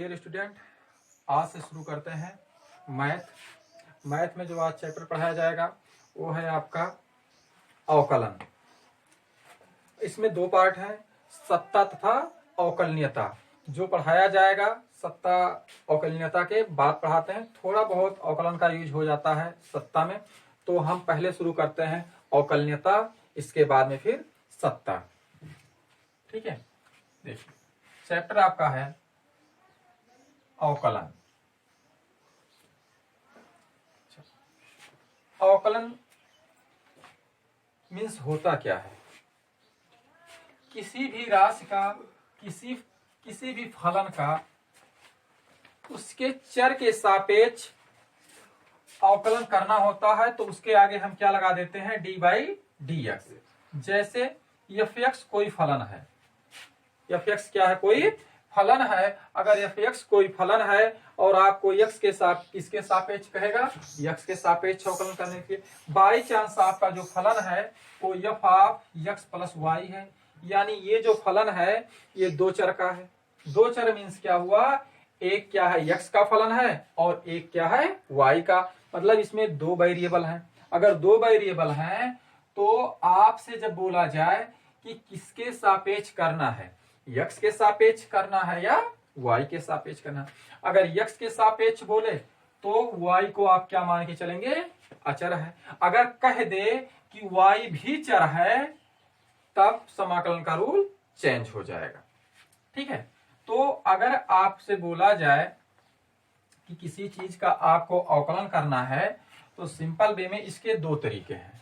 Dear student, आज से शुरू करते हैं मैथ में जो आज चैप्टर पढ़ाया जाएगा वो है आपका अवकलन। इसमें दो पार्ट हैं, सत्ता तथा अवकलनीयता। जो पढ़ाया जाएगा सत्ता अवकलनीयता के बाद पढ़ाते हैं। थोड़ा बहुत अवकलन का यूज हो जाता है सत्ता में, तो हम पहले शुरू करते हैं अवकलनीयता, इसके बाद में फिर सत्ता। ठीक है, देखिए चैप्टर आपका है अवकलन। अवकलन मीन्स होता क्या है? किसी भी राशि का, किसी भी फलन का उसके चर के सापेक्ष अवकलन करना होता है, तो उसके आगे हम क्या लगा देते हैं? D by D x. जैसे एफ एक्स कोई फलन है, एफ एक्स क्या है? कोई फलन है। अगर एफ एक्स कोई फलन है और आपको एक्स के साथ किसके सापेक्ष कहेगा? एक्स के सापेक्ष अवकलन करने के लिए बाई चांस आपका जो फलन है वो f of x plus y है, यानी ये जो फलन है ये दो चर का है। दो चर मीन्स क्या हुआ? एक क्या है? एक्स का फलन है और एक क्या है? वाई का। मतलब इसमें दो वेरिएबल हैं। अगर दो वेरिएबल हैं तो आपसे जब बोला जाए कि किसके सापेक्ष करना है, एक्स के सापेक्ष करना है या वाई के सापेक्ष करना है, अगर एक्स के सापेक्ष बोले तो वाई को आप क्या मान के चलेंगे? अचर है। अगर कह दे कि वाई भी चर है तब समाकलन का रूल चेंज हो जाएगा। ठीक है, तो अगर आपसे बोला जाए कि किसी चीज का आपको अवकलन करना है तो सिंपल वे में इसके दो तरीके हैं।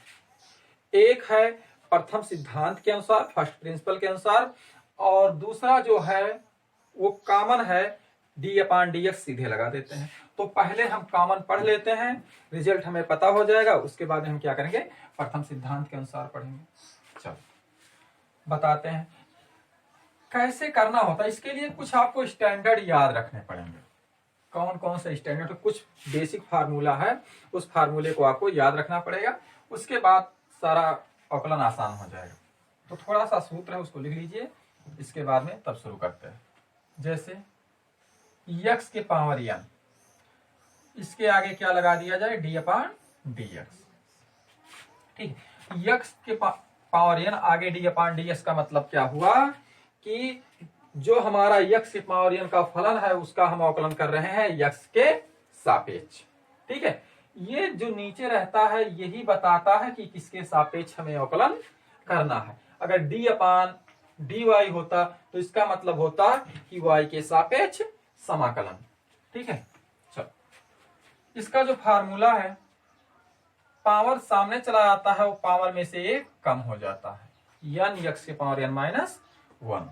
एक है प्रथम सिद्धांत के अनुसार, फर्स्ट प्रिंसिपल के अनुसार, और दूसरा जो है वो कॉमन है, डी अपान डी एक्स सीधे लगा देते हैं। तो पहले हम कॉमन पढ़ लेते हैं, रिजल्ट हमें पता हो जाएगा, उसके बाद हम क्या करेंगे? प्रथम सिद्धांत के अनुसार पढ़ेंगे। चलो बताते हैं कैसे करना होता है। इसके लिए कुछ आपको स्टैंडर्ड याद रखने पड़ेंगे। कौन कौन से स्टैंडर्ड? तो कुछ बेसिक फार्मूला है, उस फार्मूले को आपको याद रखना पड़ेगा, उसके बाद सारा अवकलन आसान हो जाएगा। तो थोड़ा सा सूत्र है उसको लिख लीजिए, इसके बाद में तब शुरू करते हैं। जैसे x के पावर n, इसके आगे क्या लगा दिया जाए? D upon d x. ठीक है, x के पावर n आगे डी अपान डी एक्स का मतलब क्या हुआ कि जो हमारा x के पावर n का फलन है उसका हम अवकलन कर रहे हैं x के सापेक्ष। ठीक है, ये जो नीचे रहता है यही बताता है कि किसके सापेक्ष हमें अवकलन करना है। अगर d अपान डी वाई होता तो इसका मतलब होता कि y के सापेक्ष समाकलन। ठीक है, चलो इसका जो फार्मूला है, पावर सामने चला जाता है वो पावर में से एक कम हो जाता है, n x के पावर n माइनस 1।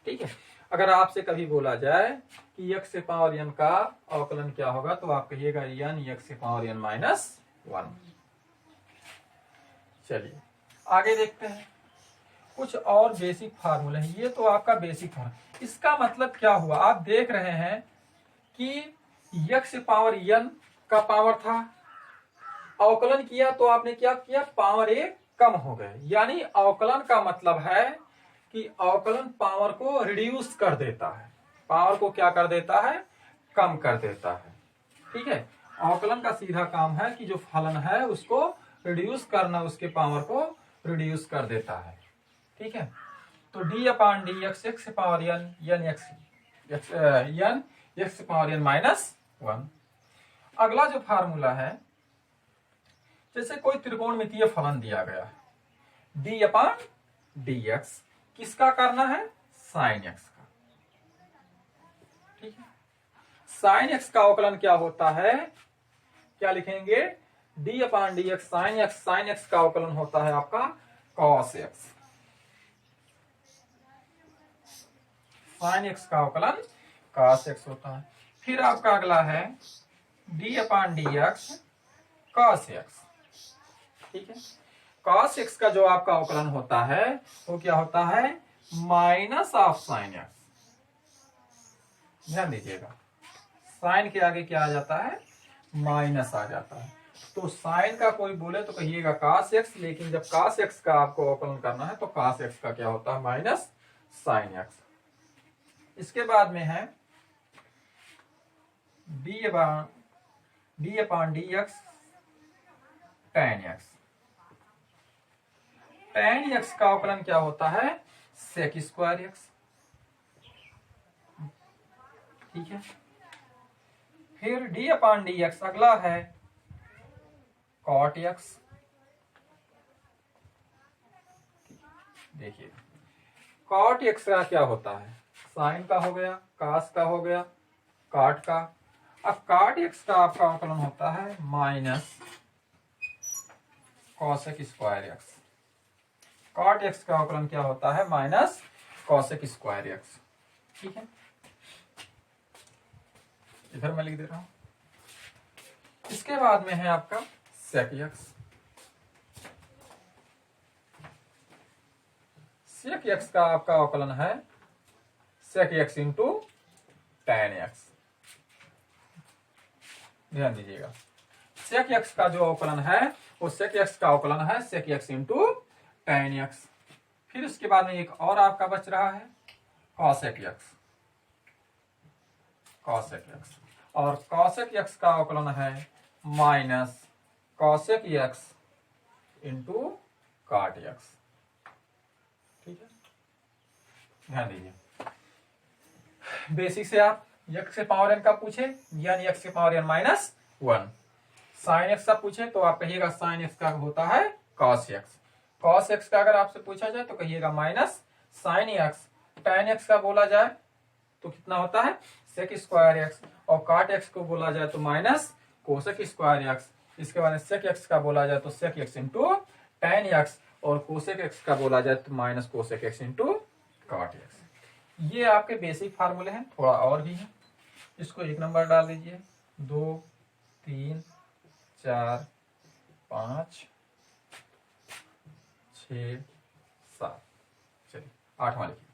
ठीक है, अगर आपसे कभी बोला जाए कि x के पावर n का अवकलन क्या होगा तो आप कहिएगा n x के पावर n माइनस 1। चलिए आगे देखते हैं कुछ और बेसिक फार्मूले हैं। ये तो आपका बेसिक फार्मूला। इसका मतलब क्या हुआ? आप देख रहे हैं कि x पावर n का पावर था, अवकलन किया तो आपने क्या किया? पावर एक कम हो गए। यानी अवकलन का मतलब है कि अवकलन पावर को रिड्यूस कर देता है। पावर को क्या कर देता है? कम कर देता है। ठीक है, अवकलन का सीधा काम है कि जो फलन है उसको रिड्यूस करना, उसके पावर को रिड्यूस कर देता है। ठीक है, तो d upon d x x power n x power n minus 1। अगला जो फार्मूला है, जैसे कोई त्रिकोणमितीय फलन दिया गया है, डी अपान डी एक्स, किसका करना है? साइन एक्स का। ठीक है, साइन एक्स का अवकलन क्या होता है? क्या लिखेंगे? D upon d x sine x. Sine x का अवकलन होता है आपका कॉस एक्स। साइन एक्स का अवकलन कॉस एक्स होता है। फिर आपका अगला है D upon d x cos x. ठीक है, कॉस एक्स का जो आपका अवकलन होता है वो क्या होता है? Minus of sine x. ध्यान दीजिएगा, साइन के आगे क्या आ जाता है? माइनस आ जाता है। तो साइन का कोई बोले तो कहिएगा कॉस एक्स, लेकिन जब कॉस एक्स का आपको अवकलन करना है तो कॉस एक्स का क्या होता है? Minus sine x. इसके बाद में है D upon D x tan x। tan x का अवकलन क्या होता है? sec square x। ठीक है। फिर डी अपॉन डी एक्स अगला है cot x। देखिए cot x का क्या होता है? साइन का हो गया, कास का हो गया, काट का। अब cot x का आपका अवकलन होता है minus cosec square x। cot x का अवकलन क्या होता है? Minus cosec square x। ठीक है, इधर मैं लिख दे रहा हूं। इसके बाद में है आपका sec x। sec x का आपका अवकलन है sec x into tan x। ध्यान दीजिएगा, sec x का जो अवकलन है वो sec x का अवकलन है sec x into tan x। फिर उसके बाद में एक और आपका बच रहा है cosec x। cosec x और cosec x का अवकलन है minus cosec x into cot x। ठीक है, ध्यान दीजिए। बेसिक से आप x के पावर n का पूछे यानी x के power n minus 1। Sine x का पूछे तो आप कहिएगा साइन x का होता है cos x। cos x का अगर आपसे पूछा जाए तो कहिएगा minus sine x। tan x का बोला जाए तो कितना होता है? sec square x। और cot x को बोला जाए तो माइनस cosec स्क्वायर x। इसके बाद sec x का बोला जाए तो sec x into tan x और cosec x का बोला जाए तो minus cosec x into cot x। ये आपके बेसिक फार्मूले हैं, थोड़ा और भी है। इसको एक नंबर डाल दीजिए, 2 3 4 5 6 7। चलिए 8वां लिखिए।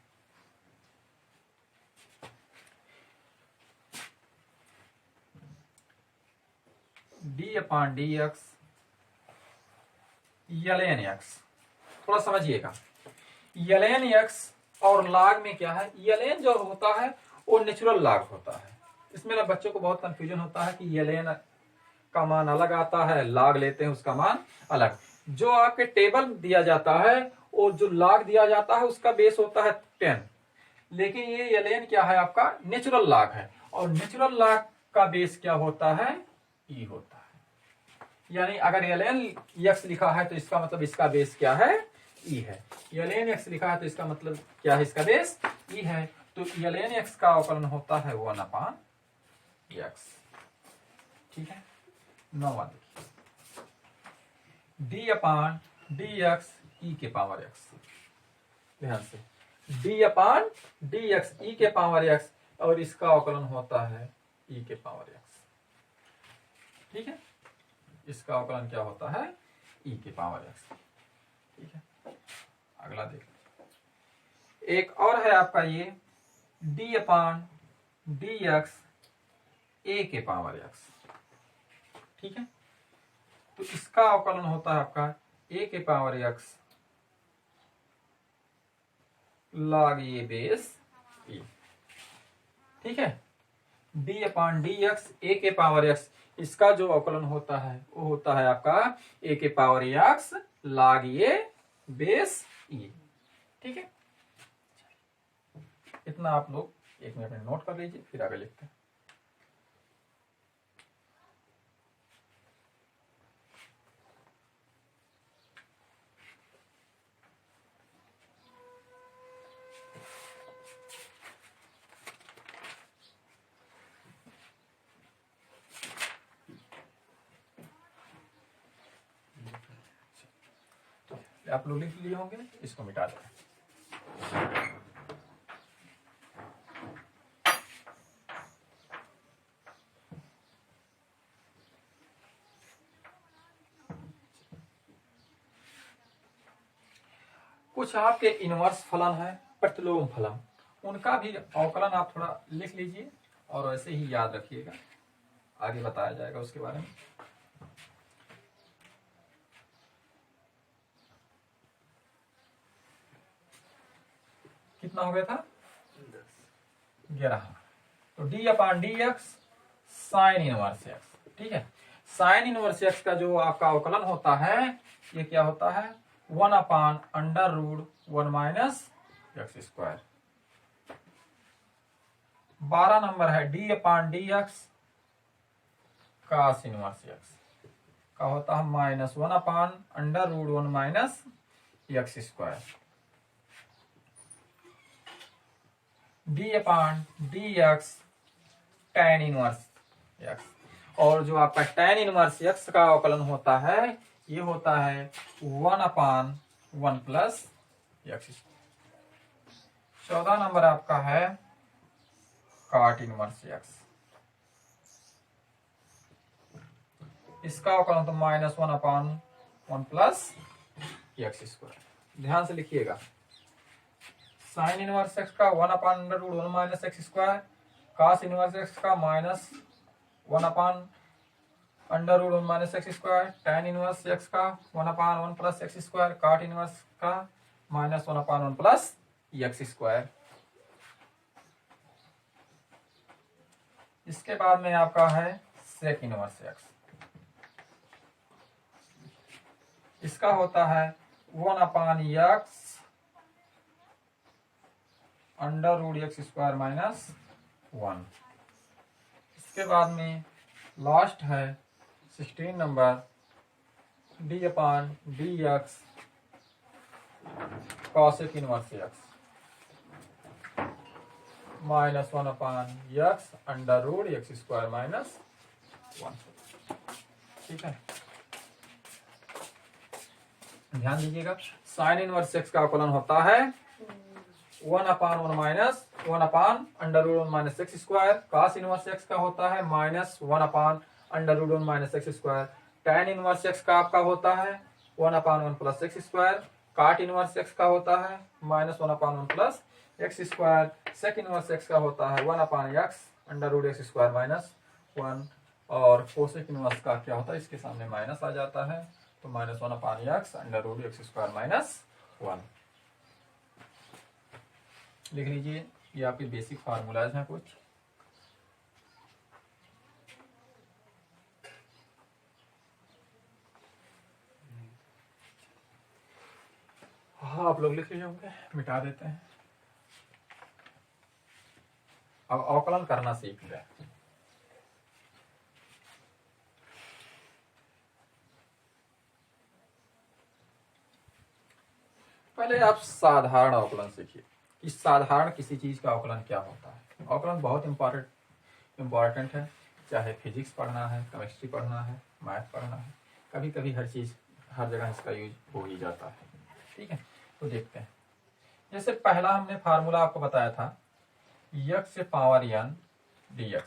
D upon D x ln x। थोड़ा समझिएगा, ln x और log में क्या है? ln जो होता है वो नेचुरल log होता है। इसमें ना बच्चों को बहुत कंफ्यूजन होता है कि ln का मान अलग आता है, log लेते हैं उसका मान अलग। जो आपके टेबल दिया जाता है और जो log दिया जाता है उसका बेस होता है 10, लेकिन ये ln क्या है? आपका नेचुरल log है और नेचुरल log का बेस क्या होता है? e होता है। यानी अगर ln x लिखा है तो इसका मतलब इसका बेस क्या है? e है। ln x लिखा है तो इसका मतलब क्या है? इसका बेस e है। तो ln x का अवकलन होता है 1 अपॉन x। ठीक है, 9वां देखिए, d अपॉन डी एक्स ई के पावर x। ध्यान से, d अपॉन डी एक्स ई के पावर x और इसका अवकलन होता है e के पावर x। ठीक है, इसका अवकलन क्या होता है? e के पावर x। ठीक है, अगला देख। एक और है आपका ये d अपॉन डी एक्स ए के पावर x। ठीक है, तो इसका अवकलन होता है आपका a के power x log a base e। ठीक है, d अपॉन डी एक्स ए के पावर x, इसका जो अवकलन होता है वो होता है आपका a के power x log a base e। ठीक है, इतना आप लोग 1 मिनट में नोट कर लीजिए, फिर आगे लिखते हैं। आप लोग लिख लिए होंगे, इसको मिटा दें। कुछ आपके इनवर्स फलन है, प्रतिलोम फलन, उनका भी अवकलन आप थोड़ा लिख लीजिए और वैसे ही याद रखिएगा, आगे बताया जाएगा उसके बारे में। कितना हो गया था? 11। तो d upon D x sine inverse x. ठीक है, साइन इनवर्स एक्स का जो आपका अवकलन होता है ये क्या होता है, 1/√1 माइनस एक्स स्क्वायर। 12 नंबर है d/dx cos इनवर्स एक्स का होता है -1/√1 minus x square. d/dx tan inverse x, और जो आपका tan इनवर्स एक्स का अवकलन होता है ये होता है 1/1 प्लस एक्स। 14 नंबर आपका है cot इनवर्स एक्स, इसका अवकलन तो -1/1 प्लस एक्स स्क्वायर। ध्यान से लिखिएगा, साइन इनवर्स एक्स का 1/√1 minus x square, cos inverse x का -1/√1 minus x square, tan inverse x का 1/1 plus x square, cot inverse का -1/1 प्लस एक्स स्क्वायर। इसके बाद में आपका है सेक इनवर्स एक्स, इसका होता है 1/x √x स्क्वायर माइनस 1। इसके बाद में लास्ट है 16 number d/dx cosec inverse x -1/x √x square minus 1। ठीक है, ध्यान दीजिएगा, साइन इनवर्स एक्स का अवकलन होता है 1/1 minus 1/√1 minus x square, cos inverse x का होता है -1/√1 minus x square, tan inverse x का आपका होता है 1/1 plus x square, cot inverse x का होता है -1/1 plus x square, sec inverse x का होता है 1/x √x स्क्वायर माइनस 1, और कोसेक इनवर्स का क्या होता है, इसके सामने माइनस आ जाता है तो -1/x √x स्क्वायर माइनस 1। लिख लीजिए, ये आपके बेसिक फार्मूलाज हैं कुछ। हाँ, आप लोग लिख लीजिए होंगे, मिटा देते हैं। अब अवकलन करना सीख गए। पहले आप साधारण अवकलन सीखिए कि साधारण किसी चीज का अवकलन क्या होता है। अवकलन बहुत इम्पोर्टेंट है, चाहे फिजिक्स पढ़ना है, केमिस्ट्री पढ़ना है, मैथ पढ़ना है, कभी कभी हर जगह इसका यूज हो ही जाता है। ठीक है, तो देखते हैं। जैसे पहला हमने फार्मूला आपको बताया था x से पावर n dx,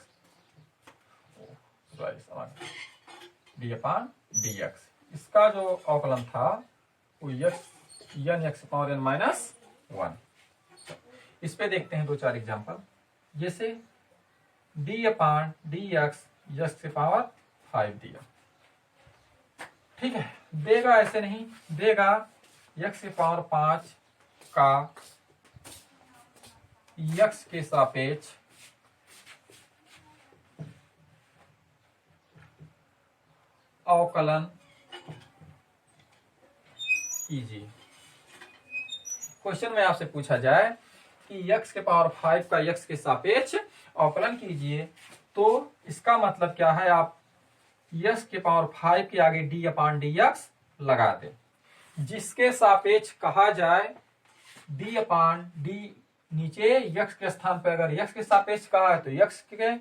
d/dx, इसका जो अवकलन था वो n(x पावर n माइनस 1). इस पे देखते हैं 2-4 एग्जांपल। जैसे d/dx x से पावर 5 दिया, ठीक है, देगा ऐसे नहीं, देगा x से पावर 5 का x के सापेक्ष अवकलन कीजिए। क्वेश्चन में आपसे पूछा जाए कि x के पावर 5 का x के सापेक्ष अवकलन कीजिए, तो इसका मतलब क्या है, आप x के पावर 5 के आगे d/dx लगा दें, जिसके सापेक्ष कहा जाए d/d, नीचे x के स्थान पर अगर x के सापेक्ष कहा है तो x के,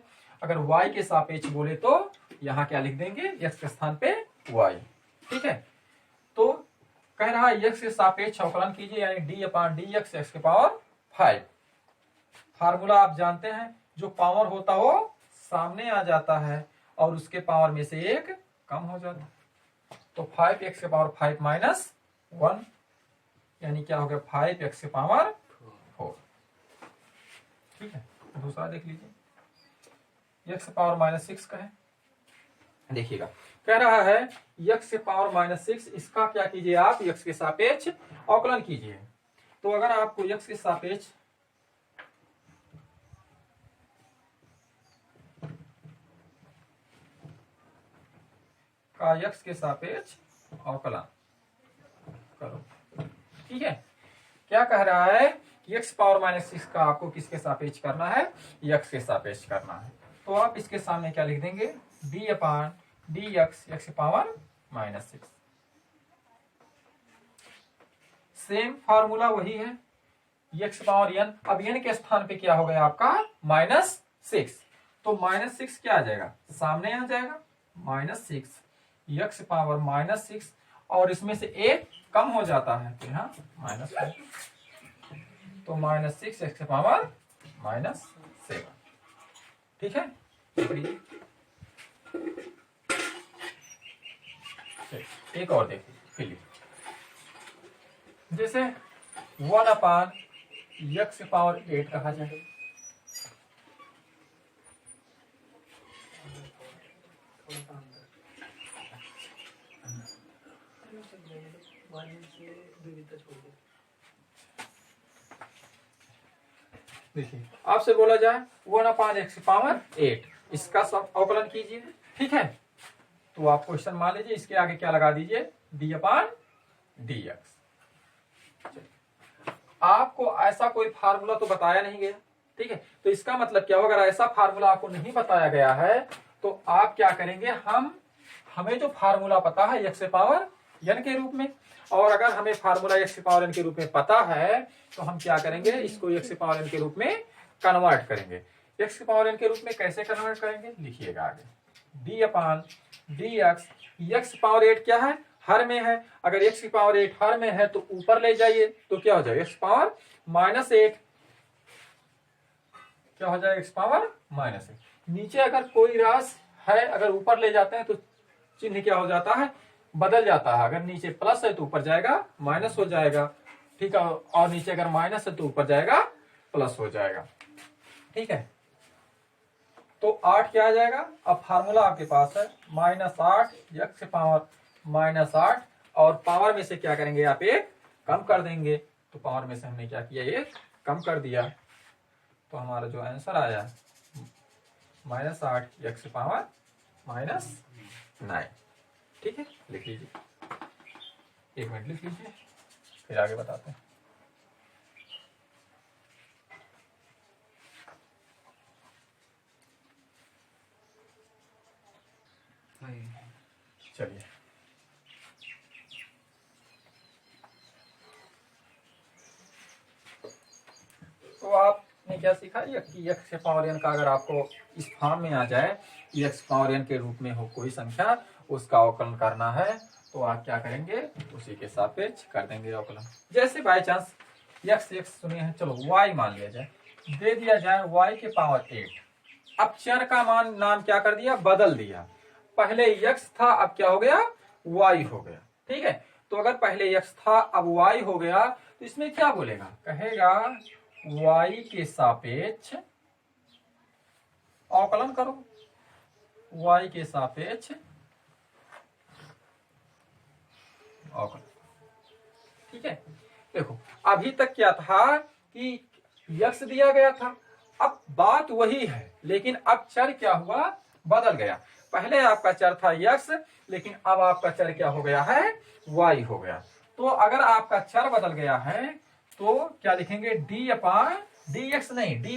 अगर y के सापेक्ष बोले तो यहाँ क्या लिख देंगे, x के स्थान पे y। ठीक है, तो कह रहा है x के सापेक्ष अवकलन कीजिए, यानी d/dx x के पावर 5। फार्मूला आप जानते हैं, जो पावर होता वो सामने आ जाता है और उसके पावर में से एक कम हो जाता है, तो 5x के पावर 5 माइनस 1, यानी क्या हो गया, 5x के पावर 4। ठीक है, दूसरा देख लीजिए, x पावर -6 का है। देखिएगा, कह रहा है x के पावर -6, इसका क्या कीजिए, आप x के सापेक्ष अवकलन कीजिए। तो अगर आपको x के सापेक्ष का x के सापेक्ष अवकलन करो। ठीक है, क्या कह रहा है कि x पावर -6 का आपको किसके सापेक्ष करना है, x के सापेक्ष करना है। तो आप इसके सामने क्या लिख देंगे, d/dx x power -6। Same formula वही है, x पावर n। अब n के स्थान पे क्या हो गया आपका -6, तो -6 क्या आ जाएगा, सामने आ जाएगा -6 x पावर -6, और इसमें से एक कम हो जाता है तो यहाँ -1, तो -6 x पावर -7। ठीक है, एक और देखिए फिर, जैसे 1/x पावर 8 कहा जाए, देखिए आपसे बोला जाए 1/x पावर 8, इसका सब अवकलन कीजिए। ठीक है, तो आप क्वेश्चन मान लीजिए, इसके आगे क्या लगा दीजिए, d/dx। आपको ऐसा कोई फार्मूला तो बताया नहीं गया। ठीक है, तो इसका मतलब क्या होगा, अगर ऐसा फार्मूला आपको नहीं बताया गया है तो आप क्या करेंगे, हमें जो फार्मूला पता है x पावर n के रूप में, और अगर हमें फार्मूला x पावर n के रूप में पता है तो हम क्या करेंगे, इसको x पावर n के रूप में कन्वर्ट करेंगे। x पावर n के रूप में कैसे कन्वर्ट करेंगे, लिखिएगा आगे, d/dx। x पावर 8 क्या है, हर में है, अगर x की पावर 8 हर में है तो ऊपर ले जाइए तो क्या हो जाएगा, x पावर -8, क्या हो जाएगा, x पावर -8। नीचे अगर कोई राशि है, अगर ऊपर ले जाते हैं तो चिन्ह क्या हो जाता है, बदल जाता है। अगर नीचे प्लस है तो ऊपर जाएगा माइनस हो जाएगा। ठीक है, और नीचे अगर माइनस है तो ऊपर जाएगा प्लस हो जाएगा। ठीक है, तो 8 क्या आ जाएगा, अब फार्मूला आपके पास है -8 x पावर -8, और पावर में से क्या करेंगे आप, एक कम कर देंगे, तो पावर में से हमने क्या किया, एक कम कर दिया, तो हमारा जो आंसर आया -8 x पावर -9। ठीक है, लिख लीजिए, 1 मिनट लिख लीजिए, फिर आगे बताते हैं। चलिए, तो आपने क्या सीखा कि x पावर n का अगर आपको इस फॉर्म में आ जाए कि x पावर n के रूप में हो कोई संख्या, उसका अवकलन करना है, तो आप क्या करेंगे, उसी के सापेक्ष कर देंगे अवकलन। जैसे बाय चांस x सुनिए है, चलो y मान लिया जाए, दे दिया जाए y के पावर 8। अब चर का मान नाम क्या कर दिया, बदल दिया, पहले x था अब क्या हो गया, y हो गया। ठीक है, तो अगर पहले x था अब y हो गया, तो इसमें क्या बोलेगा, कहेगा y के सापेक्ष अवकलन करो, y के सापेक्ष अवकलन। ठीक है, देखो अभी तक क्या था कि x दिया गया था, अब बात वही है, लेकिन अब चर क्या हुआ, बदल गया। पहले आपका चर था x, लेकिन अब आपका चर क्या हो गया है, y हो गया। तो अगर आपका चर बदल गया है तो क्या लिखेंगे, d/dx नहीं dy,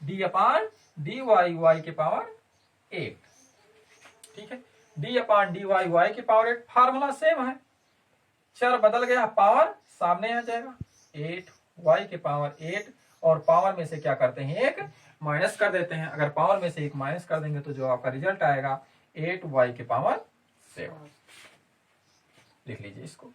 d/dy y के पावर 8। ठीक है, d/dy y के पावर 8, फार्मूला सेम है, चर बदल गया, पावर सामने आ जाएगा, 8 y के पावर 8, और पावर में से क्या करते हैं, एक माइनस कर देते हैं। अगर पावर में से एक माइनस कर देंगे तो जो आपका रिजल्ट आएगा 8y के पावर 7। लिख लीजिए इसको।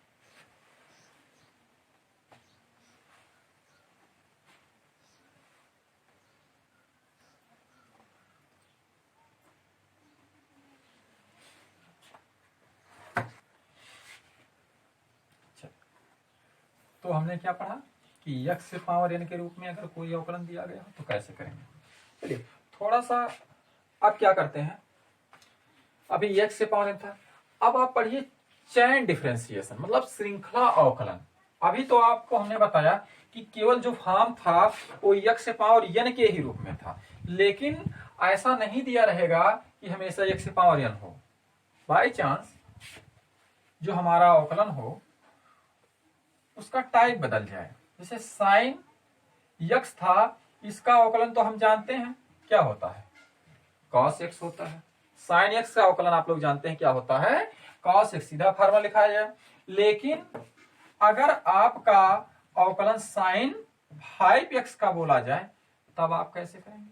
तो हमने क्या पढ़ा कि x पावर n के रूप में अगर कोई अवकलन दिया गया तो कैसे करेंगे। चलिए थोड़ा सा अब क्या करते हैं, अभी x पावर n था, अब आप पढ़िए चैन डिफरेंशिएशन, मतलब श्रृंखला अवकलन। अभी तो आपको हमने बताया कि केवल जो फॉर्म था वो x पावर n के ही रूप में था, लेकिन ऐसा नहीं दिया रहेगा कि हमेशा x पावर n हो। बाई चांस जो हमारा अवकलन हो उसका टाइप बदल जाए, जैसे साइन यक्स था, इसका अवकलन तो हम जानते हैं क्या होता है, कॉस एक्स होता है। साइन एक्स का अवकलन आप लोग जानते हैं क्या होता है, कॉस एक्स, सीधा फार्मूला लिखा जाए। लेकिन अगर आपका अवकलन साइन 5x का बोला जाए तब आप कैसे करेंगे?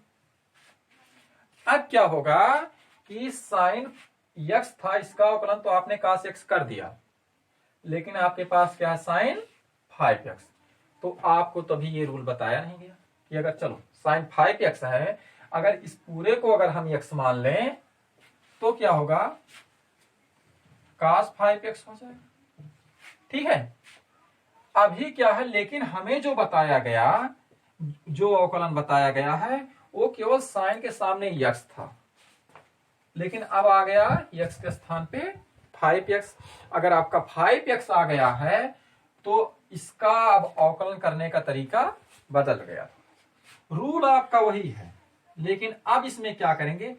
अब क्या होगा कि साइन x था, इसका अवकलन तो आपने cos x कर दिया, लेकिन आपके पास क्या है साइन 5x, तो आपको तभी ये रूल बताया नहीं गया कि अगर चलो साइन 5x है, अगर इस पूरे को अगर हम x मान लें तो क्या होगा, cos 5x हो जाएगा। ठीक है, अभी क्या है, लेकिन हमें जो बताया गया, जो अवकलन बताया गया है वो केवल साइन के सामने यक्स था, लेकिन अब आ गया यक्स के स्थान पे 5x। अगर आपका 5x आ गया है तो इसका अब अवकलन करने का तरीका बदल गया। रूल आपका वही है, लेकिन अब इसमें क्या करेंगे,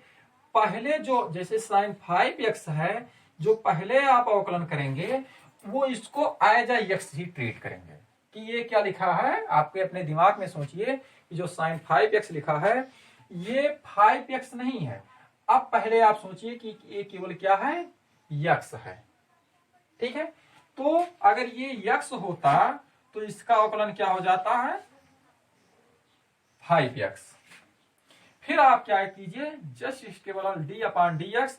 पहले जो जैसे साइन 5x है, जो पहले आप अवकलन करेंगे वो इसको एज अ यक्स ही ट्रीट करेंगे कि ये क्या लिखा है, आपके अपने दिमाग में सोचिए कि जो साइन 5x लिखा है ये 5x नहीं है। अब पहले आप सोचिए कि ये केवल क्या है, यक्स है। ठीक है, तो अगर ये यक्स होता तो इसका अवकलन क्या हो जाता है, 5x। फिर आप क्या कीजिए, जस्ट इसके बदले डी अपॉन डी एक्स,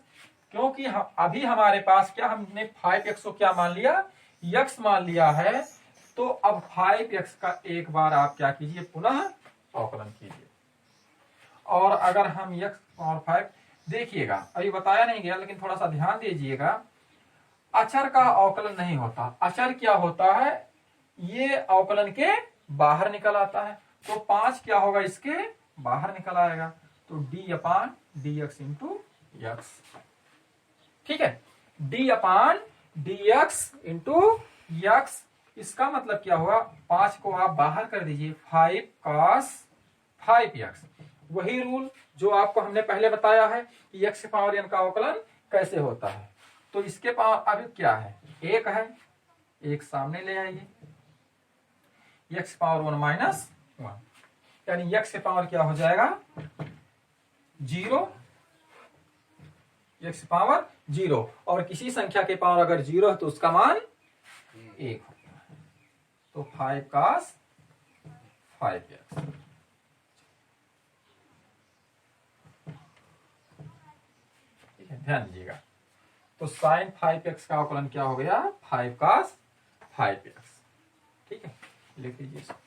क्योंकि अभी हमारे पास क्या, हमने 5x को क्या मान लिया, x मान लिया है, तो अब 5x का एक बार आप क्या कीजिए, पुनः अवकलन कीजिए। और अगर हम x और 5 देखिएगा, अभी बताया नहीं गया लेकिन थोड़ा सा ध्यान दीजिएगा, अचर का अवकलन नहीं होता। अचर क्या होता है, ये अवकलन के बाहर निकल आता है, तो 5 क्या होगा, इसके बाहर निकल आएगा, तो d upon d x into x. ठीक है, D upon d x into x, इसका मतलब क्या हुआ, 5 को आप बाहर कर दीजिए, 5 cos 5x। वही रूल जो आपको हमने पहले बताया है कि x के पावर n का अवकलन कैसे होता है। तो इसके पावर अभी क्या है, 1 है, 1 सामने ले आइए, x पावर 1 माइनस 1, यानी x के पावर क्या हो जाएगा, 0, x पावर 0, और किसी संख्या के पावर अगर 0 है तो उसका मान 1 होगा, तो 5 cos 5x। ठीक है, ध्यान दीजिएगा, तो साइन 5x का अवकलन क्या हो गया, 5 cos 5x। ठीक है, लिख लीजिए इसको।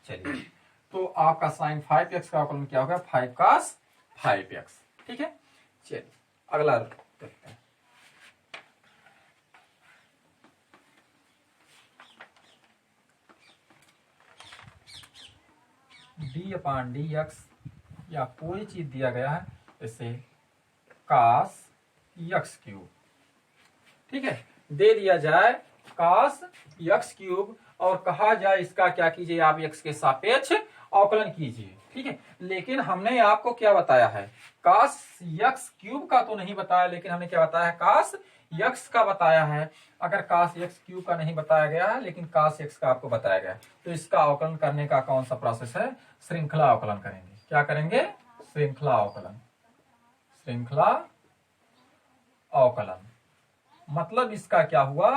चलिए, तो आपका साइन 5x का अवकलन क्या होगा, 5 cos 5x। ठीक है, चलिए अगला देखते हैं। डी अपान डी एक्स, या कोई चीज दिया गया है जैसे cos x क्यूब, ठीक है, दे दिया जाए cos x क्यूब, और कहा जाए इसका क्या कीजिए, आप x के सापेक्ष अवकलन कीजिए। ठीक है, लेकिन हमने आपको क्या बताया है, cos x क्यूब का तो नहीं बताया, लेकिन हमने क्या बताया है, cos x का बताया है। अगर cos x क्यूब का नहीं बताया गया है लेकिन cos x का आपको बताया गया है, तो इसका अवकलन करने का कौन सा प्रोसेस है, श्रृंखला अवकलन करेंगे। क्या करेंगे, श्रृंखला अवकलन। श्रृंखला अवकलन मतलब इसका क्या हुआ,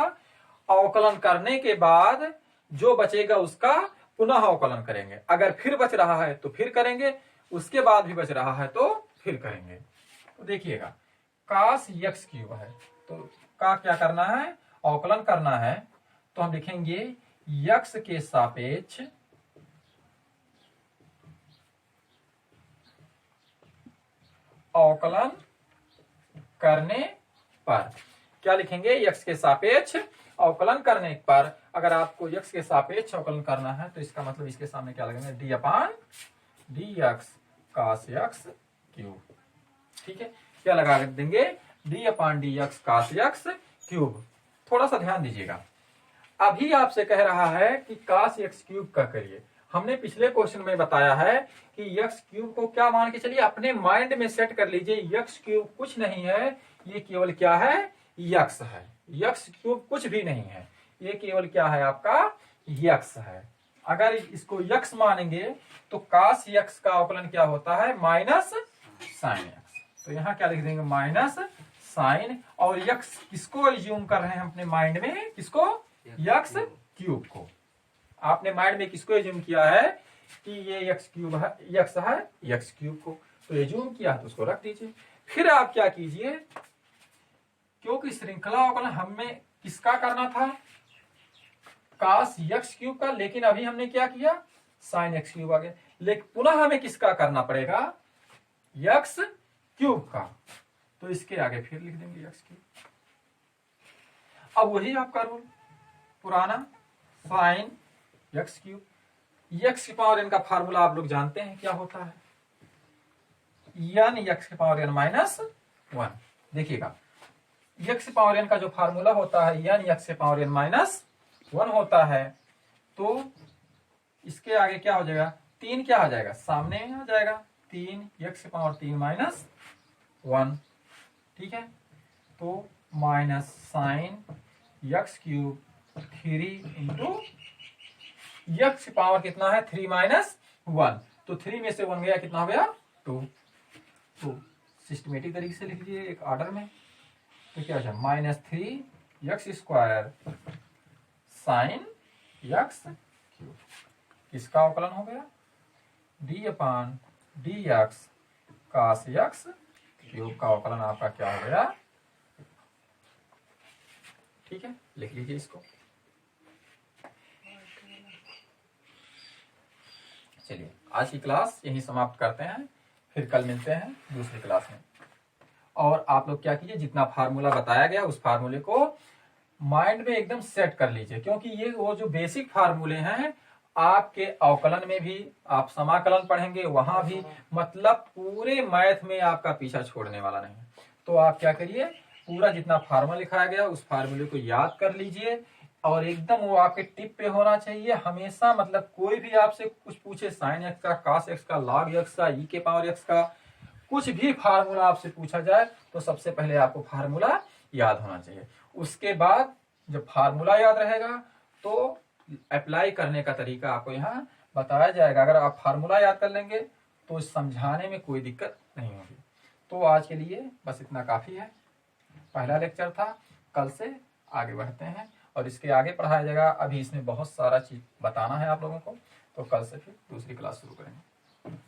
अवकलन करने के बाद जो बचेगा उसका पुनः अवकलन करेंगे। अगर फिर बच रहा है तो फिर करेंगे, उसके बाद भी बच रहा है तो फिर करेंगे। तो देखिएगा, cos x क्यूब है, तो का क्या करना है, अवकलन करना है, तो हम लिखेंगे x के सापेक्ष अवकलन करने पर। क्या लिखेंगे, x के सापेक्ष अवकलन करने पर अगर आपको x के सापेक्ष अवकलन करना है तो इसका मतलब इसके सामने क्या लगेगा, डी अपान डी एक्स कास एक्स क्यूब। ठीक है, क्या लगा देंगे, डी अपान डी एक्स कास एक्स क्यूब। थोड़ा सा ध्यान दीजिएगा, अभी आपसे कह रहा है कि कास एक्स क्यूब का करिए। हमने पिछले क्वेश्चन में बताया है कि एक्स क्यूब को क्या मान के चलिए, अपने माइंड में सेट कर लीजिए, एक्स क्यूब कुछ नहीं है, ये केवल क्या है, एक्स है। एक्स क्यूब कुछ भी नहीं है, ये केवल क्या है, आपका एक्स है। अगर इसको एक्स मानेंगे तो कास एक्स का अवकलन क्या होता है, माइनस साइन एक्स। तो यहाँ क्या लिख देंगे, माइनस साइन, और एक्स किसको एज्यूम कर रहे हैं अपने माइंड में, किसको, एक्स क्यूब को। आपने माइंड में किसको एज्यूम किया है कि ये एक्स क्यूब है, एक्स है, एक्स क्यूब को तो एज्यूम किया तो उसको रख दीजिए। फिर आप क्या कीजिए, क्योंकि श्रृंखला अवकलन हमें किसका करना था, कास एक्स क्यूब का, लेकिन अभी हमने क्या किया, साइन एक्स क्यूब आ गया। लेकिन पुनः हमें किसका करना पड़ेगा, एक्स क्यूब का, तो इसके आगे फिर लिख देंगे एक्स क्यूब। अब वही आपका रूल पुराना, साइन एक्स क्यूब। एक्स की पावर एन का फार्मूला आप लोग जानते हैं क्या होता है, एन एक्स की पावर एन माइनस वन। देखिएगा, एक्स की पावर एन का जो फार्मूला होता है एन एक्स की पावर एन माइनस वन होता है, तो इसके आगे क्या हो जाएगा, तीन क्या हो जाएगा, सामने आ जाएगा, तीन एक्स की पावर तीन माइनस वन। ठीक है, तो minus sine x cube three into x की पावर कितना है, थ्री माइनस वन, तो थ्री में से वन गया, कितना हो गया, टू। तो सिस्टमेटिक तरीके से लिख लीजिए एक ऑर्डर में, तो क्या हो minus three x square sine x cube. किसका अवकलन हो गया, डी अपान डी एक्स कास एक्स क्यूब का अवकलन आपका क्या हो गया। ठीक है, लिख लीजिए इसको। चलिए आज की क्लास यहीं समाप्त करते हैं, फिर कल मिलते हैं दूसरी क्लास में। और आप लोग क्या कीजिए, जितना फार्मूला बताया गया उस फार्मूले को माइंड में एकदम सेट कर लीजिए, क्योंकि ये वो जो बेसिक फार्मूले हैं आपके अवकलन में भी, आप समाकलन पढ़ेंगे वहां भी, मतलब पूरे मैथ में आपका पीछा छोड़ने वाला नहीं है। तो आप क्या करिए, पूरा जितना फार्मूला लिखाया गया उस फार्मूले को याद कर लीजिए, और एकदम वो आपके टिप पे होना चाहिए हमेशा। मतलब कोई भी आपसे कुछ पूछे, साइन एक्स का, कास एक्स का, लॉग एक्स का, ई के पावर एक्स का, कुछ भी फार्मूला आपसे पूछा जाए तो सबसे पहले आपको फार्मूला याद होना चाहिए। उसके बाद जब फार्मूला याद रहेगा तो अप्लाई करने का तरीका आपको यहाँ बताया जाएगा। अगर आप फार्मूला याद कर लेंगे तो समझाने में कोई दिक्कत नहीं होगी। तो आज के लिए बस इतना काफी है, पहला लेक्चर था, कल से आगे बढ़ते हैं और इसके आगे पढ़ाया जाएगा। अभी इसमें बहुत सारा चीज बताना है आप लोगों को, तो कल से फिर दूसरी क्लास शुरू करेंगे।